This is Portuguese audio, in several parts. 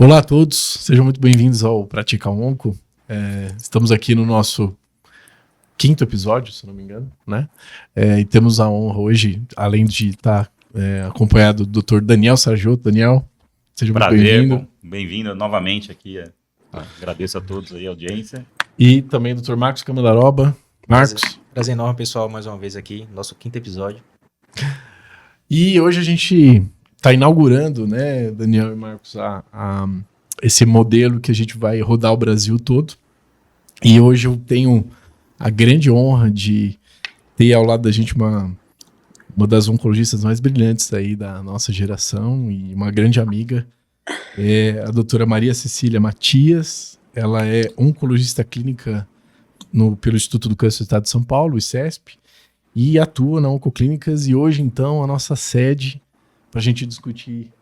Olá a todos, sejam muito bem-vindos ao Pratica Onco. Estamos aqui no nosso 5º episódio, se não me engano, né? E temos a honra hoje, além de estar acompanhado do Dr. Daniel Sarjotto. Daniel, seja muito bem-vindo. Bem-vindo novamente aqui. Agradeço a todos aí a audiência. E também o Dr. Marcos Camelaroba. Marcos. Prazer enorme, pessoal, mais uma vez aqui, nosso 5º episódio. E hoje a gente está inaugurando, né, Daniel e Marcos, esse modelo que a gente vai rodar o Brasil todo. E hoje eu tenho a grande honra de ter ao lado da gente uma das oncologistas mais brilhantes aí da nossa geração e uma grande amiga, a doutora Maria Cecília Matias. Ela é oncologista clínica pelo Instituto do Câncer do Estado de São Paulo, o ICESP, e atua na Oncoclínicas. E hoje, então, a nossa sede para a gente discutir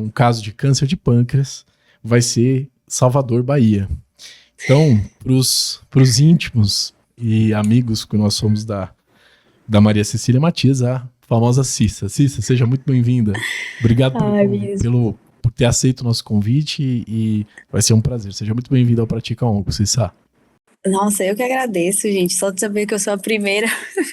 um caso de câncer de pâncreas vai ser Salvador, Bahia. Então, para os íntimos e amigos que nós somos da Maria Cecília Matias, a famosa Cissa. Cissa, seja muito bem-vinda. Obrigado por ter aceito o nosso convite e vai ser um prazer. Seja muito bem-vinda ao Pratica Onco, Cissa. Nossa, eu que agradeço, gente. Só de saber que eu sou a primeira,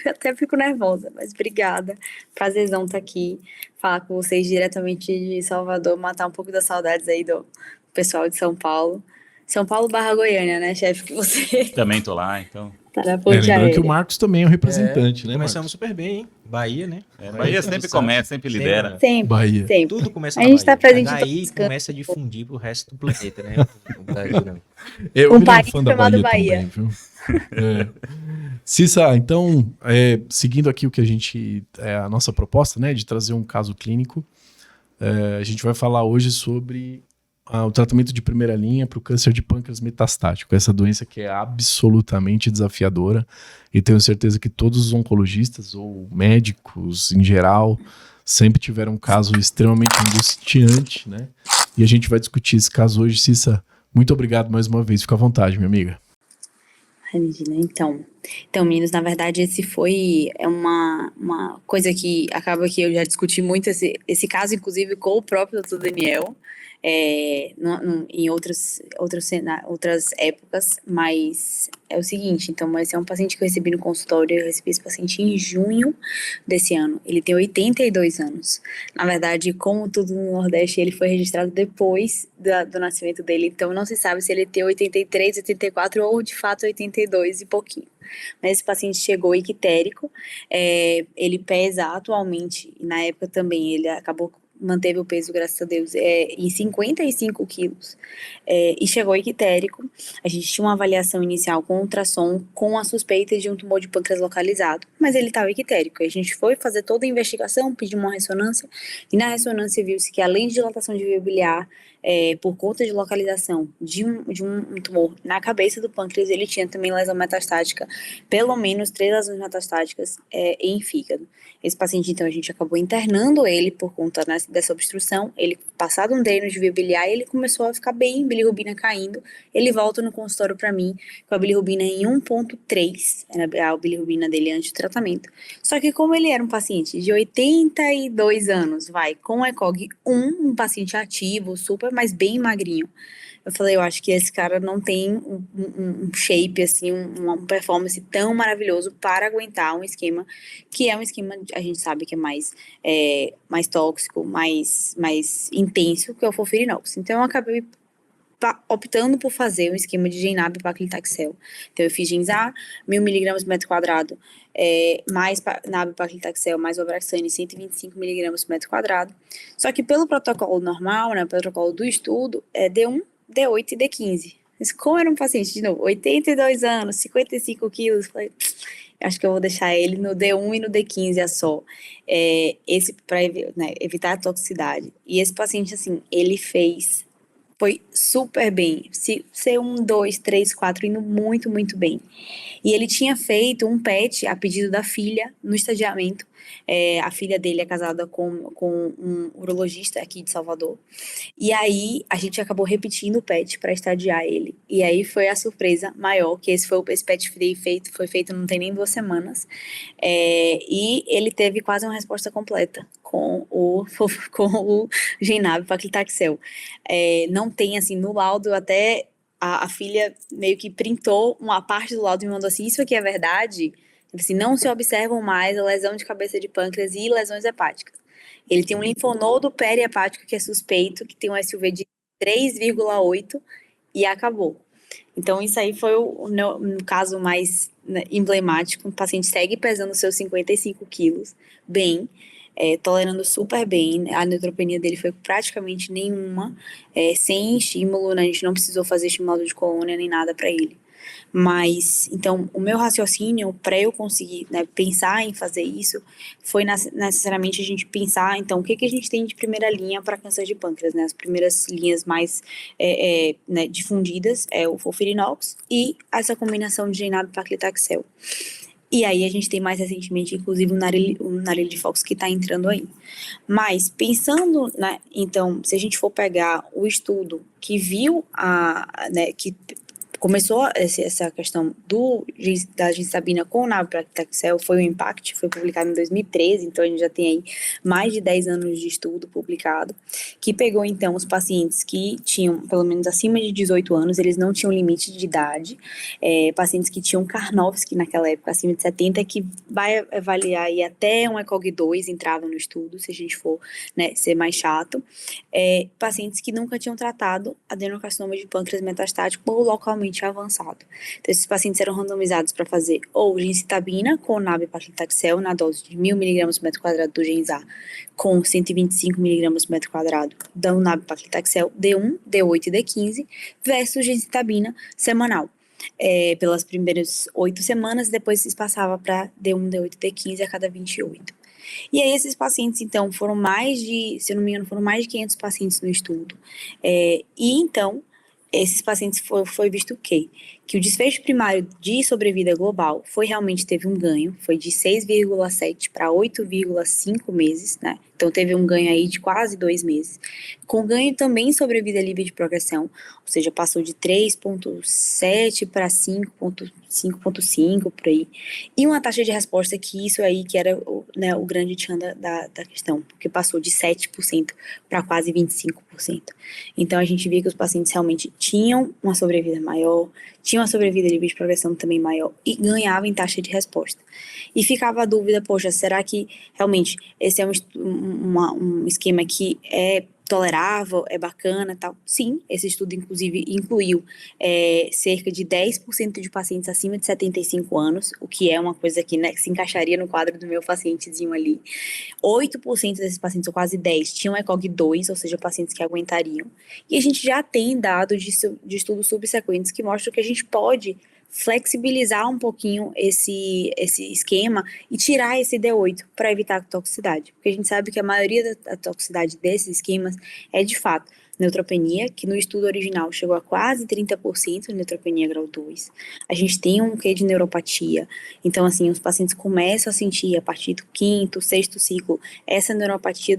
eu até fico nervosa, mas obrigada. Prazerzão estar aqui, falar com vocês diretamente de Salvador, matar um pouco das saudades aí do pessoal de São Paulo. São Paulo / Goiânia, né, chefe? Que você também tô lá, então. Tá na ponte lembrando aérea. que o Marcos também é um representante, né, Começamos Marcos? super bem, hein? Bahia, né? Bahia sempre começa, sempre lidera. Sempre, Bahia. sempre. Tudo começa A na gente Bahia. tá presente em Daí todos os começa a difundir pro resto do planeta, né? O Brasil, não. Eu Um virei país fã da chamado Bahia Bahia. também, viu? Cissa, então, seguindo aqui o que a gente... a nossa proposta, né, de trazer um caso clínico, a gente vai falar hoje sobre o tratamento de primeira linha para o câncer de pâncreas metastático, essa doença que é absolutamente desafiadora, e tenho certeza que todos os oncologistas ou médicos em geral sempre tiveram um caso extremamente angustiante, né? E a gente vai discutir esse caso hoje. Cissa, muito obrigado mais uma vez, fica à vontade, minha amiga. Regina, então, meninos, na verdade esse foi uma coisa que acaba que eu já discuti muito esse caso, inclusive com o próprio Dr. Daniel, em outras épocas, mas é o seguinte, então, esse é um paciente que eu recebi no consultório. Eu recebi esse paciente em junho desse ano. Ele tem 82 anos. Na verdade, como tudo no Nordeste, ele foi registrado depois do nascimento dele, então não se sabe se ele tem 83, 84 ou de fato 82 e pouquinho. Mas esse paciente chegou ictérico, ele pesa atualmente, e na época também ele manteve o peso, graças a Deus, em 55 quilos, e chegou ictérico. A gente tinha uma avaliação inicial com ultrassom, com a suspeita de um tumor de pâncreas localizado, mas ele estava ictérico. A gente foi fazer toda a investigação, pediu uma ressonância, e na ressonância viu-se que, além de dilatação de veia biliar, por conta de localização de um tumor na cabeça do pâncreas, ele tinha também lesão metastática, pelo menos 3 lesões metastáticas em fígado. Esse paciente, então, a gente acabou internando ele por conta dessa obstrução. Ele, passado um treino de veia biliar, ele começou a ficar bem, bilirrubina caindo. Ele volta no consultório para mim com a bilirrubina em 1,3, era a bilirrubina dele antes do tratamento. Só que como ele era um paciente de 82 anos, com ECOG 1, um paciente ativo, super, mas bem magrinho, eu falei, eu acho que esse cara não tem um shape, assim, uma performance tão maravilhoso para aguentar um esquema, que é um esquema, a gente sabe que é mais tóxico, mais intenso, que é o FOLFIRINOX. Então eu acabei optando por fazer um esquema de Genab e paclitaxel. Então eu fiz Genza, 1000 mg por metro quadrado, mais Nab paclitaxel, mais Obraxane, 125 mg por metro quadrado. Só que pelo protocolo normal, né, protocolo do estudo, D1, D8 e D15. Mas como era um paciente, de novo, 82 anos, 55 quilos, falei, acho que eu vou deixar ele no D1 e no D15 só, para evitar a toxicidade. E esse paciente, assim, ele foi super bem, C1, 2, 3, 4, indo muito, muito bem. E ele tinha feito um PET a pedido da filha no estadiamento, A filha dele é casada com um urologista aqui de Salvador. E aí a gente acabou repetindo o PET para estadiar ele. E aí foi a surpresa maior, que esse PET foi feito não tem nem 2 semanas. E ele teve quase uma resposta completa com o Genab paclitaxel. Não tem, assim, no laudo, até a filha meio que printou uma parte do laudo e me mandou assim, isso aqui é verdade? Assim, não se observam mais a lesão de cabeça de pâncreas e lesões hepáticas. Ele tem um linfonodo perihepático que é suspeito, que tem um SUV de 3,8 e acabou. Então, isso aí foi um caso mais, né, emblemático. O paciente segue pesando seus 55 quilos, bem, tolerando super bem. A neutropenia dele foi praticamente nenhuma, sem estímulo, né? A gente não precisou fazer estimulado de colônia nem nada para ele. Mas, então, o meu raciocínio para eu conseguir, né, pensar em fazer isso foi necessariamente a gente pensar, então, o que a gente tem de primeira linha para câncer de pâncreas, né? As primeiras linhas mais né, difundidas é o FOLFIRINOX e essa combinação de Genab e paclitaxel. E aí a gente tem mais recentemente, inclusive, o Narailifox que está entrando aí. Mas pensando, né, então, se a gente for pegar o estudo que viu né, que começou essa questão da gemcitabina com o nab-paclitaxel, foi o IMPACT, foi publicado em 2013, então a gente já tem aí mais de 10 anos de estudo publicado, que pegou então os pacientes que tinham pelo menos acima de 18 anos, eles não tinham limite de idade, pacientes que tinham Karnofsky naquela época, acima de 70, que vai avaliar aí até um ECOG-2 entrava no estudo, se a gente for, né, ser mais chato, pacientes que nunca tinham tratado adenocarcinoma de pâncreas metastático ou localmente avançado. Então, esses pacientes eram randomizados para fazer ou gemcitabina com nab-paclitaxel na dose de 1.000 mg por metro quadrado do Genzar com 125 mg por metro quadrado do nab-paclitaxel D1, D8 e D15 versus gemcitabina semanal. Pelas primeiras 8 semanas, depois se passava para D1, D8 e D15 a cada 28. E aí esses pacientes, então, foram mais de, se eu não me engano, foram mais de 500 pacientes no estudo. E então, esses pacientes foi visto o quê? Que o desfecho primário de sobrevida global realmente teve um ganho, foi de 6,7 para 8,5 meses, né? Então teve um ganho aí de quase 2 meses. Com ganho também em sobrevida livre de progressão, ou seja, passou de 3,7 para 5,5 por aí. E uma taxa de resposta que isso aí que era né, o grande tchan da questão, porque passou de 7% para quase 25%. Então a gente via que os pacientes realmente tinham uma sobrevida maior, tinham uma sobrevida livre de progressão também maior e ganhavam em taxa de resposta. E ficava a dúvida, poxa, será que realmente esse é um esquema que é tolerável, é bacana, tal? Sim, esse estudo inclusive incluiu cerca de 10% de pacientes acima de 75 anos, o que é uma coisa que, né, se encaixaria no quadro do meu pacientezinho ali. 8% desses pacientes, ou quase 10, tinham ECOG-2, ou seja, pacientes que aguentariam. E a gente já tem dados de estudos subsequentes que mostram que a gente pode flexibilizar um pouquinho esse esquema e tirar esse D8 para evitar a toxicidade. Porque a gente sabe que a maioria da toxicidade desses esquemas é, de fato, neutropenia, que no estudo original chegou a quase 30% de neutropenia grau 2. A gente tem um quê de neuropatia. Então, assim, os pacientes começam a sentir, a partir do 5º, 6º ciclo, essa neuropatia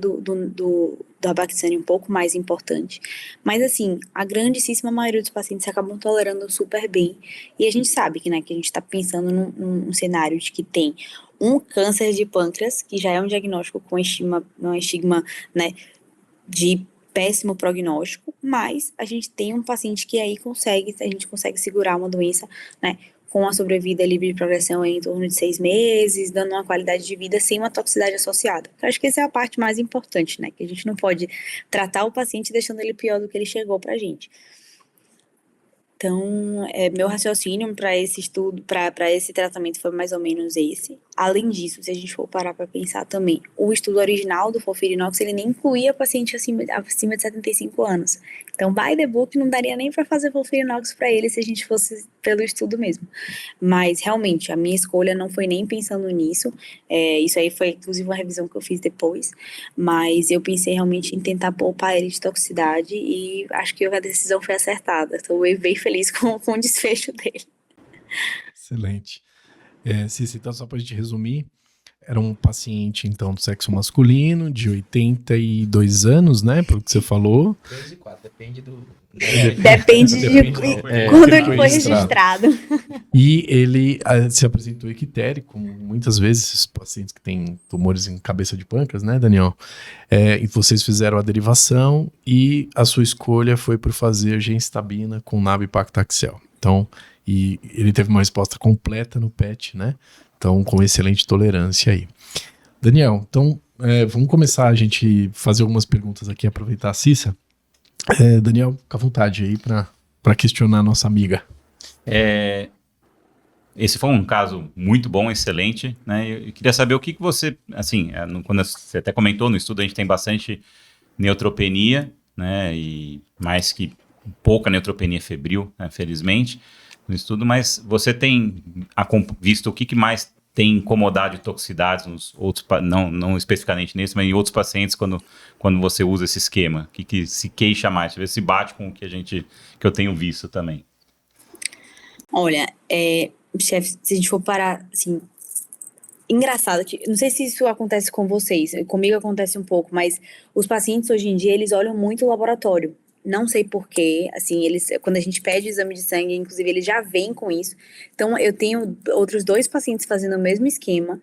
da bactéria um pouco mais importante. Mas, assim, a grandíssima maioria dos pacientes acabam tolerando super bem. E a gente sabe que, né, que a gente está pensando num cenário de que tem um câncer de pâncreas, que já é um diagnóstico com um estigma, né, de péssimo prognóstico, mas a gente tem um paciente que aí a gente consegue segurar uma doença, né, com a sobrevida livre de progressão em torno de 6 meses, dando uma qualidade de vida sem uma toxicidade associada. Eu acho que essa é a parte mais importante, né, que a gente não pode tratar o paciente deixando ele pior do que ele chegou pra gente. Então, meu raciocínio para esse estudo, para esse tratamento foi mais ou menos esse. Além disso, se a gente for parar para pensar também, o estudo original do FOLFIRINOX, ele nem incluía paciente acima de 75 anos. Então, by the book, não daria nem para fazer FOLFIRINOX para ele se a gente fosse pelo estudo mesmo. Mas, realmente, a minha escolha não foi nem pensando nisso. Isso aí foi, inclusive, uma revisão que eu fiz depois. Mas eu pensei realmente em tentar poupar ele de toxicidade e acho que a decisão foi acertada. Estou bem feliz com o desfecho dele. Excelente. Cici, então só para a gente resumir, era um paciente, então, do sexo masculino, de 82 anos, né? Pelo que você falou. 3 e 4, depende do... Depende de quando ele foi registrado. E ele se apresentou ictérico, como muitas vezes esses pacientes que têm tumores em cabeça de pâncreas, né, Daniel? E vocês fizeram a derivação e a sua escolha foi por fazer gemcitabina com nab-paclitaxel. Então, e ele teve uma resposta completa no PET, né? Então, com excelente tolerância aí. Daniel, então, vamos começar a gente fazer algumas perguntas aqui, aproveitar a Cissa. Daniel, fica à vontade aí para questionar a nossa amiga. Esse foi um caso muito bom, excelente, né? Eu queria saber o que você, assim, quando você até comentou no estudo, a gente tem bastante neutropenia, né? E mais que pouca neutropenia febril, né? Felizmente, no estudo, mas você tem visto o que mais tem incomodado de toxicidades nos outros, não especificamente nesse, mas em outros pacientes quando você usa esse esquema? O que se queixa mais? Deixa eu ver se bate com o que eu tenho visto também. Olha, chefe, se a gente for parar, assim, engraçado, não sei se isso acontece com vocês, comigo acontece um pouco, mas os pacientes hoje em dia, eles olham muito o laboratório. Não sei porquê, assim, quando a gente pede o exame de sangue, inclusive, eles já vêm com isso. Então, eu tenho outros 2 pacientes fazendo o mesmo esquema,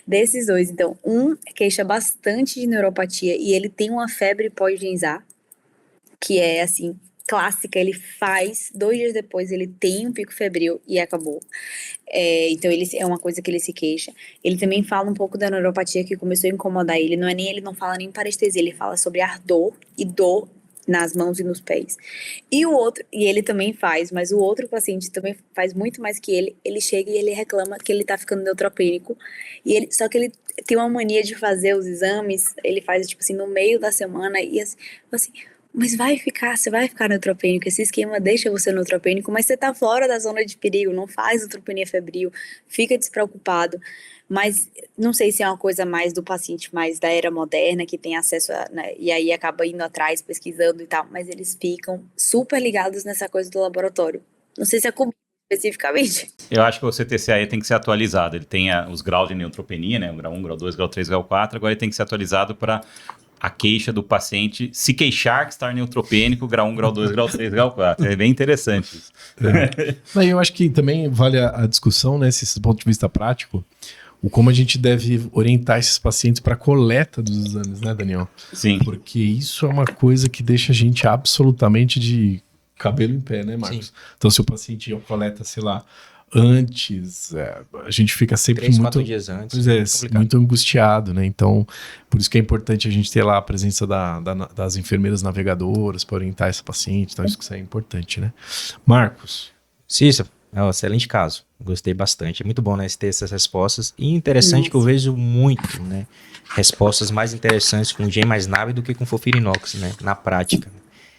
desses 2. Então, um queixa bastante de neuropatia e ele tem uma febre pós-genzar, que é, assim, clássica, ele faz, 2 dias depois ele tem um pico febril e acabou. Então é uma coisa que ele se queixa. Ele também fala um pouco da neuropatia que começou a incomodar ele, ele não fala nem parestesia, ele fala sobre ardor e dor nas mãos e nos pés. E ele também faz, mas o outro paciente também faz muito mais que ele chega e ele reclama que ele tá ficando neutropênico, só que ele tem uma mania de fazer os exames, ele faz tipo assim no meio da semana e assim, mas você vai ficar neutropênico, esse esquema deixa você neutropênico, mas você tá fora da zona de perigo, não faz neutropenia febril, fica despreocupado. Mas não sei se é uma coisa mais do paciente mais da era moderna, que tem acesso né, e aí acaba indo atrás, pesquisando e tal, mas eles ficam super ligados nessa coisa do laboratório. Não sei se é comigo especificamente. Eu acho que o CTCAE tem que ser atualizado, ele tem os graus de neutropenia, né, o grau 1, grau 2, grau 3, grau 4, agora ele tem que ser atualizado para a queixa do paciente se queixar que está neutropênico, grau 1, grau 2, grau 3, grau 4. É bem interessante isso. Eu acho que também vale a discussão, né, desse ponto de vista prático, o como a gente deve orientar esses pacientes para a coleta dos exames, né, Daniel? Sim. Porque isso é uma coisa que deixa a gente absolutamente de cabelo em pé, né, Marcos? Sim. Então, se o paciente coleta, sei lá, antes, a gente fica sempre 3, 4 dias antes. Pois muito angustiado, né? Então, por isso que é importante a gente ter lá a presença das enfermeiras navegadoras para orientar essa paciente. Então, isso é importante, né? Marcos. Cícero, excelente caso. Gostei bastante. É muito bom, né, ter essas respostas. E interessante que eu vejo muito, né, respostas mais interessantes com Gem mais nave do que com Fofirinox, né, na prática.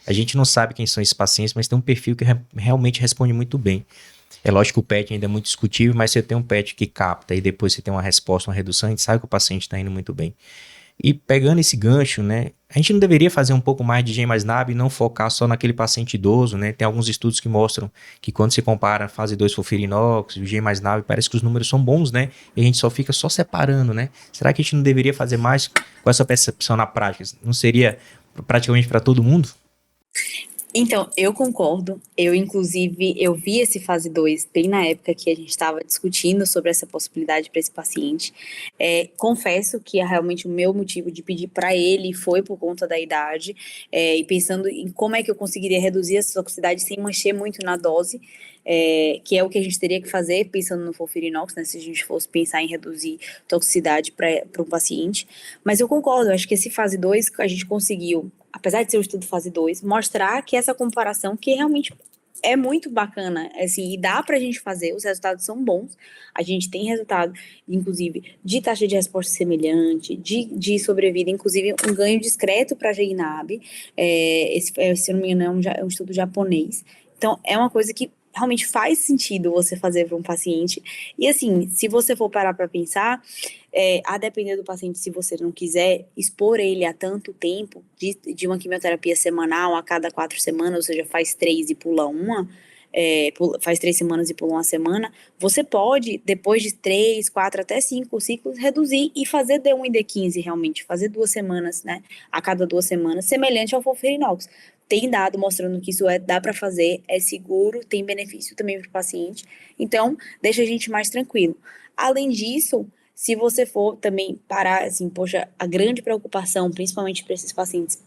A gente não sabe quem são esses pacientes, mas tem um perfil que realmente responde muito bem. É lógico que o PET ainda é muito discutível, mas você tem um PET que capta e depois você tem uma resposta, uma redução, a gente sabe que o paciente está indo muito bem. E pegando esse gancho, né, a gente não deveria fazer um pouco mais de Gem mais nab e não focar só naquele paciente idoso, né? Tem alguns estudos que mostram que quando se compara a fase 2 Fofirinox e o Gem mais nab, parece que os números são bons, né? E a gente só fica separando, né? Será que a gente não deveria fazer mais com essa percepção na prática? Não seria praticamente para todo mundo? Então, eu concordo. Inclusive, eu vi esse fase 2 bem na época que a gente estava discutindo sobre essa possibilidade para esse paciente. Confesso que realmente o meu motivo de pedir para ele foi por conta da idade, e pensando em como é que eu conseguiria reduzir essa toxicidade sem mexer muito na dose, que é o que a gente teria que fazer pensando no Fofirinox, né, se a gente fosse pensar em reduzir toxicidade para um paciente. Mas eu concordo, acho que esse fase 2 a gente conseguiu, apesar de ser um estudo fase 2, mostrar que essa comparação que realmente é muito bacana, assim, e dá pra gente fazer, os resultados são bons, a gente tem resultado, inclusive, de taxa de resposta semelhante, de sobrevida, inclusive um ganho discreto para a GNAB, se eu não me engano é um estudo japonês, então é uma coisa que realmente faz sentido você fazer para um paciente, e assim, se você for parar para pensar, a depender do paciente, se você não quiser expor ele a tanto tempo, de uma quimioterapia semanal a cada 4 semanas, ou seja, faz 3 e pula uma, faz 3 semanas e pula uma semana, você pode, depois de 3, 4, até 5 ciclos, reduzir e fazer D1 e D15 realmente, fazer 2 semanas, né, a cada 2 semanas, semelhante ao FOLFIRINOX. Tem dado mostrando que isso dá para fazer, é seguro, tem benefício também para o paciente, então deixa a gente mais tranquilo. Além disso, se você for também parar, assim, poxa, a grande preocupação, principalmente para esses pacientes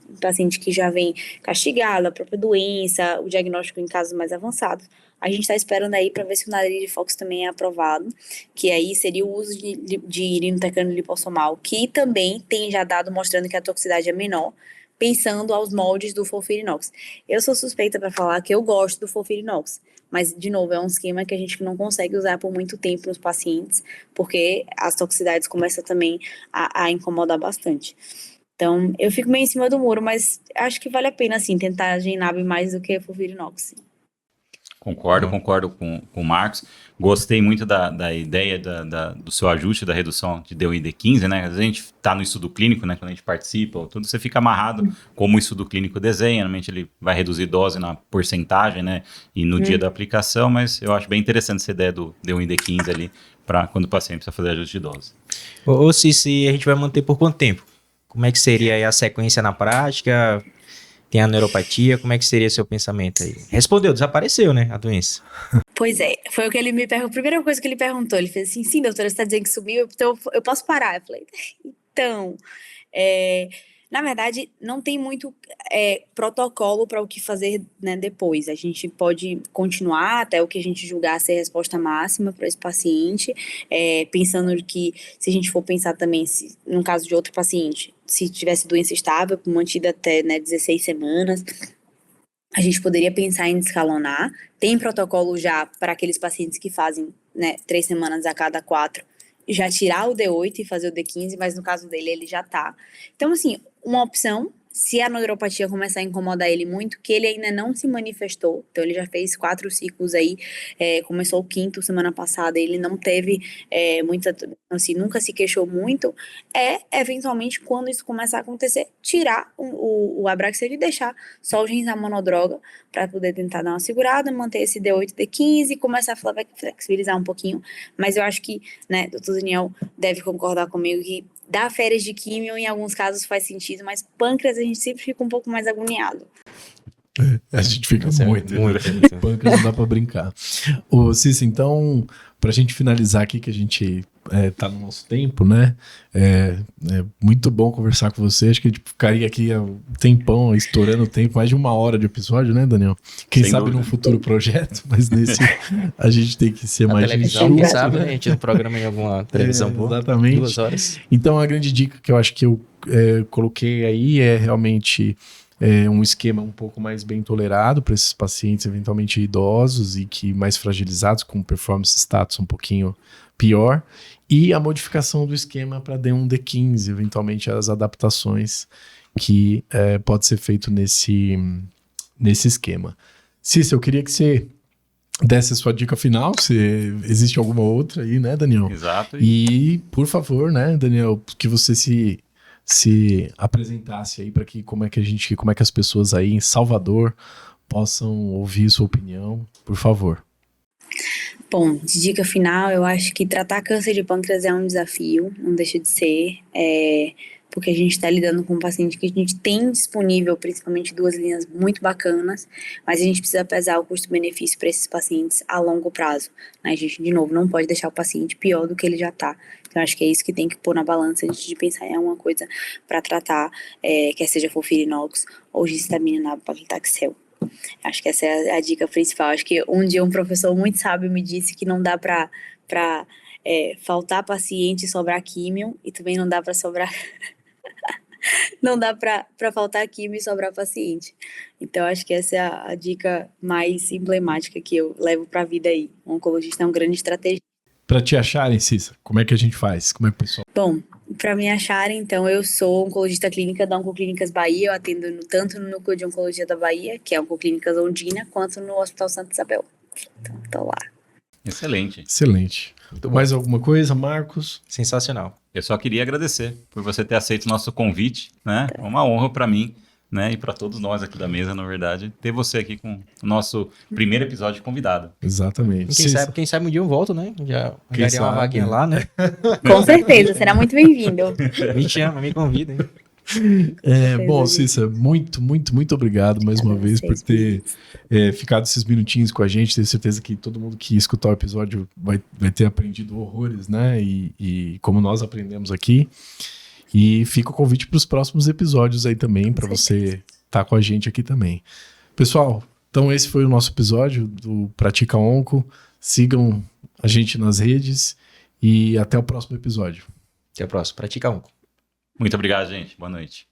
que já vêm castigados, a própria doença, o diagnóstico em casos mais avançados, a gente está esperando aí para ver se o Nalirifox também é aprovado, que aí seria o uso de irinotecano lipossomal, que também tem já dado mostrando que a toxicidade é menor, pensando aos moldes do FOLFIRINOX. Eu sou suspeita para falar que eu gosto do FOLFIRINOX, mas, de novo, é um esquema que a gente não consegue usar por muito tempo nos pacientes, porque as toxicidades começam também a incomodar bastante. Então, eu fico meio em cima do muro, mas acho que vale a pena, assim, tentar Genab mais do que FOLFIRINOX. Concordo com o Marcos. Gostei muito da ideia do seu ajuste da redução de DO e D15, né? Às vezes a gente está no estudo clínico, né? Quando a gente participa, tudo, você fica amarrado como o estudo clínico desenha. Normalmente ele vai reduzir dose na porcentagem, né? E no dia da aplicação, mas eu acho bem interessante essa ideia do DO e D15 ali, para quando o paciente precisa fazer ajuste de dose. Ou se a gente vai manter por quanto tempo? Como é que seria aí a sequência na prática? Tem a neuropatia, como é que seria seu pensamento aí? Respondeu, desapareceu, né, a doença. Pois é, foi o que ele me perguntou, a primeira coisa que ele perguntou, ele fez assim, sim, doutora, você está dizendo que subiu, então eu posso parar? Eu falei, então, na verdade, não tem muito protocolo para o que fazer, né, depois. A gente pode continuar até o que a gente julgar ser resposta máxima para esse paciente, pensando que, se a gente for pensar também, no caso de outro paciente, se tivesse doença estável, mantida até, né, 16 semanas, a gente poderia pensar em escalonar. Tem protocolo já para aqueles pacientes que fazem, né, 3 semanas a cada 4, já tirar o D8 e fazer o D15, mas no caso dele, ele já tá. Então, assim, uma opção, se a neuropatia começar a incomodar ele muito, que ele ainda não se manifestou, então ele já fez 4 ciclos aí, começou o 5º semana passada, ele não teve muita, assim, nunca se queixou muito, eventualmente, quando isso começar a acontecer, tirar o Abraxane e deixar só o Genzyme monodroga, para poder tentar dar uma segurada, manter esse D8, D15 e começar a flexibilizar um pouquinho, mas eu acho que, né, doutor Daniel deve concordar comigo que dar férias de químio, em alguns casos, faz sentido, mas pâncreas a gente sempre fica um pouco mais agoniado. A gente fica muito. Pâncreas não dá pra brincar. Ô, Cícero, então, pra gente finalizar aqui, que a gente tá no nosso tempo, né? É muito bom conversar com você. Acho que a gente ficaria aqui um tempão, estourando o tempo, mais de 1 hora de episódio, né, Daniel? Quem Sem sabe dúvida. num futuro projeto, mas nesse a gente tem que ser Na mais televisão, gentil, quem sabe, né? A gente no programa em alguma televisão boa. Exatamente. 2 horas. Então, a grande dica que eu acho que eu coloquei aí é realmente um esquema um pouco mais bem tolerado para esses pacientes eventualmente idosos e que mais fragilizados, com performance status um pouquinho pior, e a modificação do esquema para D1, D15, eventualmente as adaptações que pode ser feito nesse esquema. Cícero, eu queria que você desse a sua dica final, se existe alguma outra aí, né, Daniel? Exato. E, por favor, né, Daniel, que você se apresentasse aí para que como é que as pessoas aí em Salvador possam ouvir sua opinião, por favor. Bom, de dica final, eu acho que tratar câncer de pâncreas é um desafio, não deixa de ser, porque a gente está lidando com um paciente que a gente tem disponível, principalmente 2 linhas muito bacanas, mas a gente precisa pesar o custo-benefício para esses pacientes a longo prazo, né? A gente, de novo, não pode deixar o paciente pior do que ele já está. Então, acho que é isso que tem que pôr na balança antes de pensar em alguma coisa para tratar, quer seja FOLFIRINOX ou Gemcitabina nab-paclitaxel. Acho que essa é a dica principal. Acho que um dia um professor muito sábio me disse que não dá para faltar paciente e sobrar químio, e também não dá para sobrar não dá para faltar químio e sobrar paciente. Então, acho que essa é a dica mais emblemática que eu levo para a vida aí. O oncologista é um grande estrategista. Para te acharem, Cícero, como é que a gente faz? Como é que o pessoal... Bom, para me acharem, então, eu sou oncologista clínica da Oncoclínicas Bahia. Eu atendo tanto no Núcleo de Oncologia da Bahia, que é a Oncoclínicas Ondina, quanto no Hospital Santa Isabel. Então, tô lá. Excelente. Excelente. Mais alguma coisa, Marcos? Sensacional. Eu só queria agradecer por você ter aceito o nosso convite, né? É uma honra para mim né? E para todos nós aqui da mesa, na verdade, ter você aqui com o nosso primeiro episódio convidado. Exatamente. Quem sabe um dia eu volto, né? Já Quem ganharia uma sabe, vaguinha né? lá, né? Com certeza, será muito bem-vindo. Me chama, me convida, hein? Bom, Cissa, muito, muito, muito obrigado mais uma vez por ter ficado esses minutinhos com a gente. Tenho certeza que todo mundo que escutar o episódio vai ter aprendido horrores, né? E como nós aprendemos aqui. E fica o convite para os próximos episódios aí também, para você estar com a gente aqui também. Pessoal, então esse foi o nosso episódio do Pratica Onco. Sigam a gente nas redes e até o próximo episódio. Até a próxima. Pratica um. Muito obrigado, gente. Boa noite.